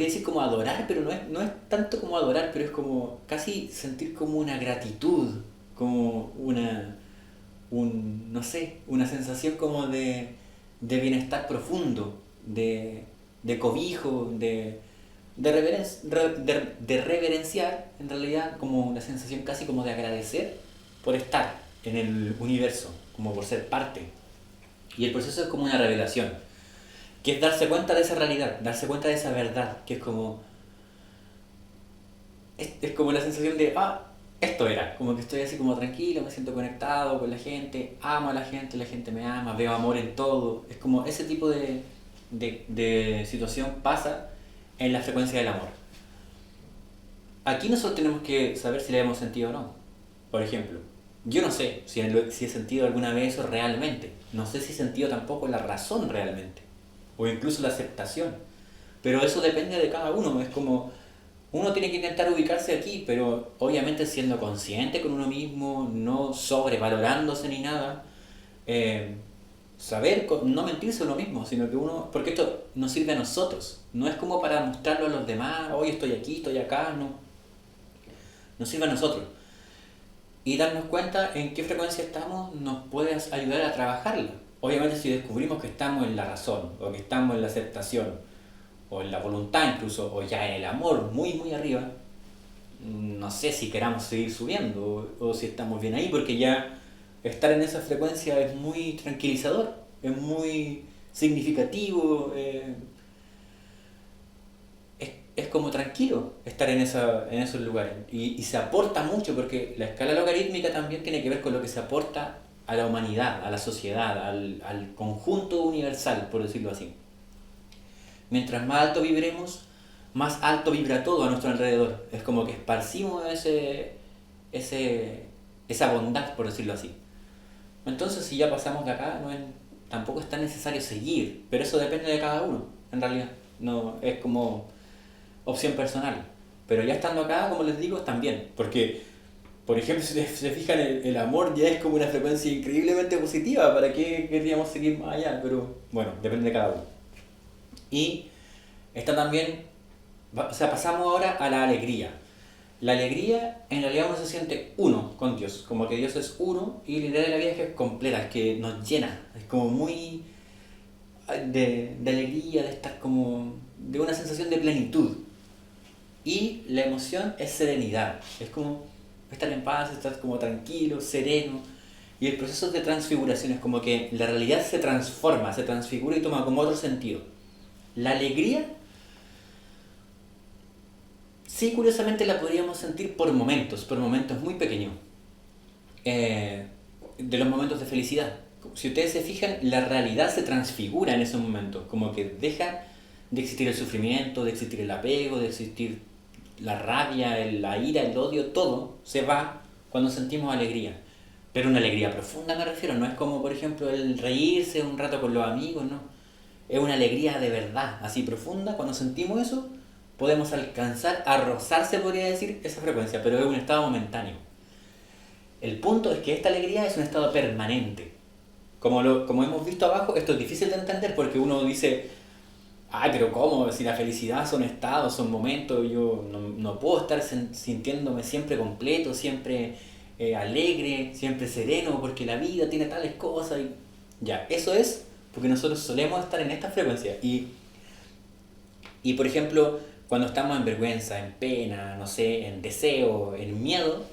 decir como adorar, pero no es tanto como adorar, pero es como casi sentir como una gratitud, como no sé, una sensación como de bienestar profundo, de cobijo, de reverenciar, en realidad como una sensación casi como de agradecer por estar en el universo, como por ser parte. Y el proceso es como una revelación, que es darse cuenta de esa realidad, darse cuenta de esa verdad, que es como la sensación de, esto era, como que estoy así como tranquilo, me siento conectado con la gente me ama, veo amor en todo. Es como ese tipo de situación pasa en la frecuencia del amor. Aquí nosotros tenemos que saber si le hemos sentido o no. Por ejemplo, yo no sé si he sentido alguna vez eso realmente. No sé si he sentido tampoco la razón realmente. O incluso la aceptación. Pero eso depende de cada uno. Es como, uno tiene que intentar ubicarse aquí, pero obviamente siendo consciente con uno mismo, no sobrevalorándose ni nada. eh, Saber, no mentirse a uno mismo, sino que uno, porque esto nos sirve a nosotros. No es como para mostrarlo a los demás, hoy estoy aquí, estoy acá, no. Nos sirve a nosotros. Y darnos cuenta en qué frecuencia estamos nos puede ayudar a trabajarla. Obviamente si descubrimos que estamos en la razón, o que estamos en la aceptación, o en la voluntad incluso, o ya en el amor muy muy arriba, no sé si queramos seguir subiendo o si estamos bien ahí, porque ya estar en esa frecuencia es muy tranquilizador, es muy significativo, es como tranquilo estar en esos lugares. Y se aporta mucho porque la escala logarítmica también tiene que ver con lo que se aporta a la humanidad, a la sociedad, al conjunto universal, por decirlo así. Mientras más alto vibremos, más alto vibra todo a nuestro alrededor. Es como que esparcimos ese, esa bondad, por decirlo así. Entonces, si ya pasamos de acá, tampoco es tan necesario seguir, pero eso depende de cada uno, en realidad. No, es como opción personal. Pero ya estando acá, como les digo, también. Porque, por ejemplo, si se fijan, el amor ya es como una frecuencia increíblemente positiva. ¿Para qué querríamos seguir más allá? Pero bueno, depende de cada uno. Y está también, o sea, pasamos ahora a la alegría. La alegría, en realidad uno se siente uno con Dios, como que Dios es uno y la idea de la vida es que es completa, es que nos llena, es como muy de alegría, de estar como, de una sensación de plenitud. Y la emoción es serenidad, es como estar en paz, estar como tranquilo, sereno. Y el proceso de transfiguración es como que la realidad se transforma, se transfigura y toma como otro sentido. La alegría, sí, curiosamente la podríamos sentir por momentos muy pequeños, de los momentos de felicidad. Si ustedes se fijan, la realidad se transfigura en esos momentos, como que deja de existir el sufrimiento, de existir el apego, de existir la rabia, la ira, el odio, todo se va cuando sentimos alegría. Pero una alegría profunda me refiero, no es como por ejemplo el reírse un rato con los amigos, no. Es una alegría de verdad, así profunda. Cuando sentimos eso, podemos alcanzar a rozar, se podría decir, esa frecuencia, pero es un estado momentáneo. El punto es que esta alegría es un estado permanente. Como hemos visto abajo, esto es difícil de entender porque uno dice, ay, pero ¿cómo? Si la felicidad son estados, son momentos, yo no puedo estar sintiéndome siempre completo, siempre alegre, siempre sereno, porque la vida tiene tales cosas. Y ya, eso es porque nosotros solemos estar en esta frecuencia. Y por ejemplo, cuando estamos en vergüenza, en pena, no sé, en deseo, en miedo,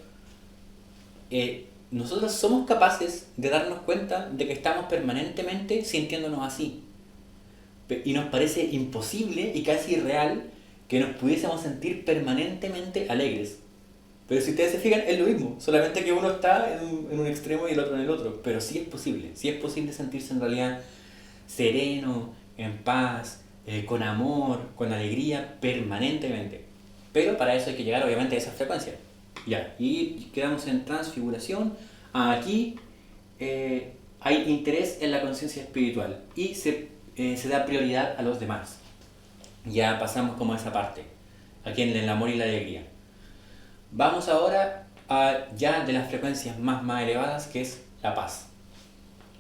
nosotros somos capaces de darnos cuenta de que estamos permanentemente sintiéndonos así. Y nos parece imposible y casi irreal que nos pudiésemos sentir permanentemente alegres. Pero si ustedes se fijan, es lo mismo, solamente que uno está en un extremo y el otro en el otro. Pero sí es posible sentirse en realidad sereno, en paz, con amor, con alegría, permanentemente. Pero para eso hay que llegar obviamente a esa frecuencia. Ya, y quedamos en transfiguración. Aquí hay interés en la conciencia espiritual y se da prioridad a los demás. Ya pasamos como a esa parte, aquí en el amor y la alegría. Vamos ahora a ya de las frecuencias más elevadas, que es la paz.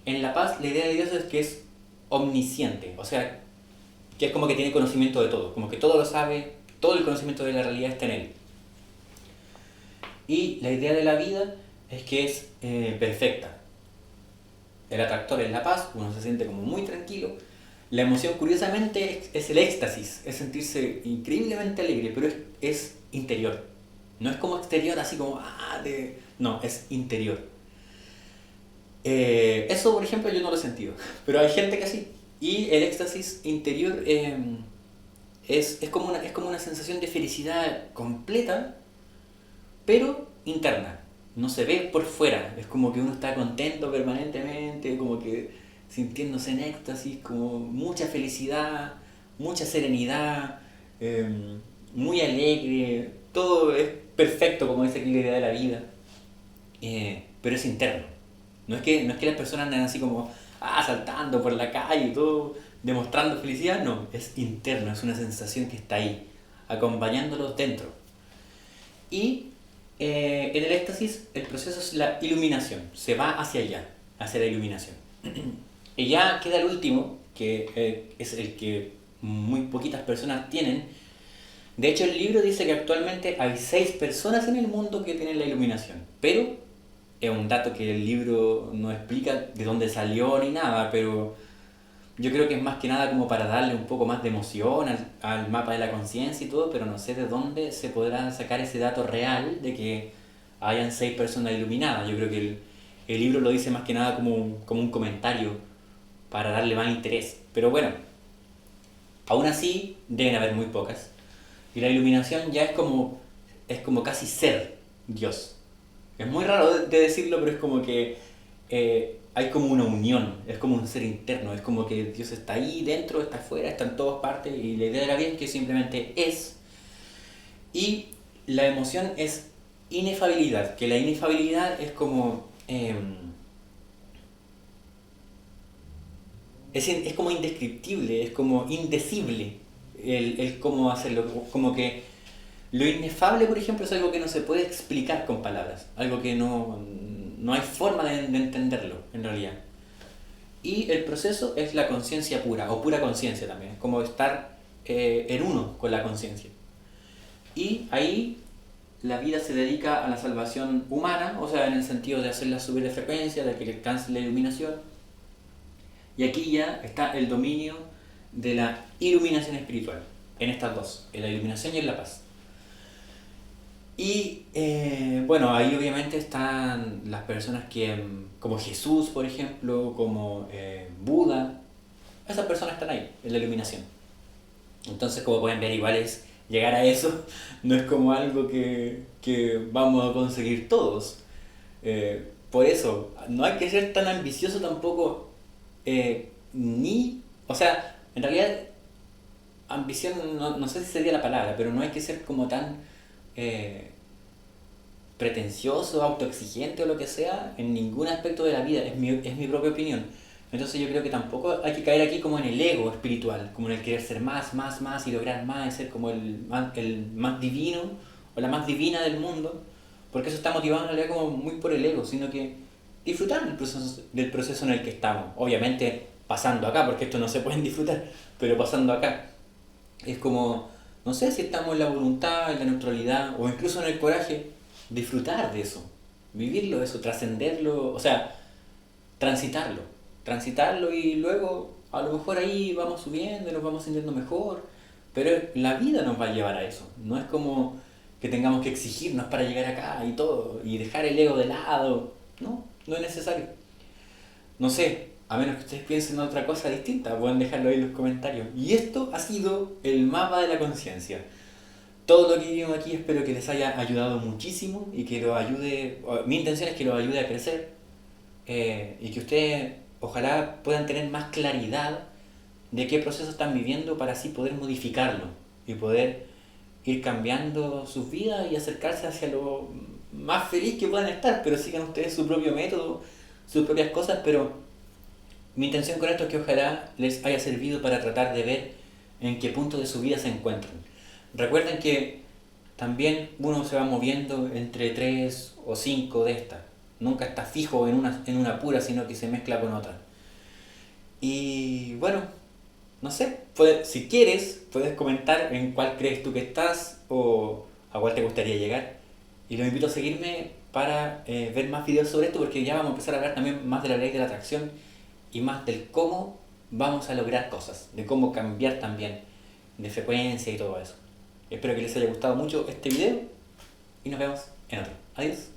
En la paz, la idea de Dios es que es omnisciente, o sea, que es como que tiene conocimiento de todo, como que todo lo sabe, todo el conocimiento de la realidad está en él. Y la idea de la vida es que es perfecta. El atractor es la paz, uno se siente como muy tranquilo. La emoción, curiosamente, es el éxtasis, es sentirse increíblemente alegre, pero es interior. No es como exterior, así como, no, es interior. Eso, por ejemplo, yo no lo he sentido, pero hay gente que sí. Y el éxtasis interior es como una sensación de felicidad completa, pero interna. No se ve por fuera, es como que uno está contento permanentemente, como que sintiéndose en éxtasis, como mucha felicidad, mucha serenidad, muy alegre, todo es perfecto, como dice aquí la idea de la vida, pero es interno. No es que las personas anden así como saltando por la calle y todo, demostrando felicidad, no, es interno, es una sensación que está ahí, acompañándolos dentro. Y en el éxtasis el proceso es la iluminación, se va hacia allá, hacia la iluminación. Y ya queda el último, que es el que muy poquitas personas tienen. De hecho, el libro dice que actualmente hay 6 personas en el mundo que tienen la iluminación, pero es un dato que el libro no explica de dónde salió ni nada, pero yo creo que es más que nada como para darle un poco más de emoción al mapa de la conciencia y todo, pero no sé de dónde se podrá sacar ese dato real de que hayan 6 personas iluminadas. Yo creo que el libro lo dice más que nada como un comentario para darle más interés. Pero bueno, aún así deben haber muy pocas. Y la iluminación ya es como casi ser Dios. Es muy raro de decirlo, pero es como que hay como una unión, es como un ser interno, es como que Dios está ahí dentro, está afuera, está en todas partes, y la idea de la vida es que simplemente es. Y la emoción es inefabilidad, que la inefabilidad es como... es como indescriptible, es como indecible el cómo hacerlo, como que lo inefable, por ejemplo, es algo que no se puede explicar con palabras, algo que no hay forma de entenderlo, en realidad. Y el proceso es la conciencia pura, o pura conciencia también, es como estar en uno con la conciencia. Y ahí la vida se dedica a la salvación humana, o sea, en el sentido de hacerla subir de frecuencia, de que alcance la iluminación. Y aquí ya está el dominio de la iluminación espiritual, en estas dos, en la iluminación y en la paz. Y bueno, ahí obviamente están las personas que, como Jesús, por ejemplo, como Buda, esas personas están ahí, en la iluminación. Entonces, como pueden ver, igual es llegar a eso, no es como algo que vamos a conseguir todos. Por eso, no hay que ser tan ambicioso tampoco, ni, o sea, en realidad, ambición, no sé si sería la palabra, pero no hay que ser como tan eh, pretencioso, autoexigente o lo que sea en ningún aspecto de la vida, es mi propia opinión. Entonces yo creo que tampoco hay que caer aquí como en el ego espiritual, como en el querer ser más y lograr más y ser como el más divino o la más divina del mundo, porque eso está motivado en realidad como muy por el ego, sino que disfrutar del proceso en el que estamos. Obviamente pasando acá, porque esto no se pueden disfrutar, pero pasando acá. Es como, no sé si estamos en la voluntad, en la neutralidad o incluso en el coraje, disfrutar de eso, vivirlo, eso, trascenderlo, o sea, transitarlo, transitarlo y luego a lo mejor ahí vamos subiendo, nos vamos sintiendo mejor, pero la vida nos va a llevar a eso, no es como que tengamos que exigirnos para llegar acá y todo, y dejar el ego de lado, no es necesario. No sé, a menos que ustedes piensen en otra cosa distinta, pueden dejarlo ahí en los comentarios. Y esto ha sido el mapa de la conciencia. Todo lo que vimos aquí espero que les haya ayudado muchísimo y que los ayude, mi intención es que los ayude a crecer, y que ustedes ojalá puedan tener más claridad de qué proceso están viviendo para así poder modificarlo y poder ir cambiando sus vidas y acercarse hacia lo más feliz que puedan estar, pero sigan ustedes su propio método, sus propias cosas, pero mi intención con esto es que ojalá les haya servido para tratar de ver en qué punto de su vida se encuentran. Recuerden que también uno se va moviendo entre 3 o 5 de estas. Nunca está fijo en una pura, sino que se mezcla con otra. Y bueno, no sé, si quieres, puedes comentar en cuál crees tú que estás o a cuál te gustaría llegar. Y los invito a seguirme para ver más videos sobre esto, porque ya vamos a empezar a hablar también más de la ley de la atracción y más del cómo vamos a lograr cosas, de cómo cambiar también de frecuencia y todo eso. Espero que les haya gustado mucho este video y nos vemos en otro. Adiós.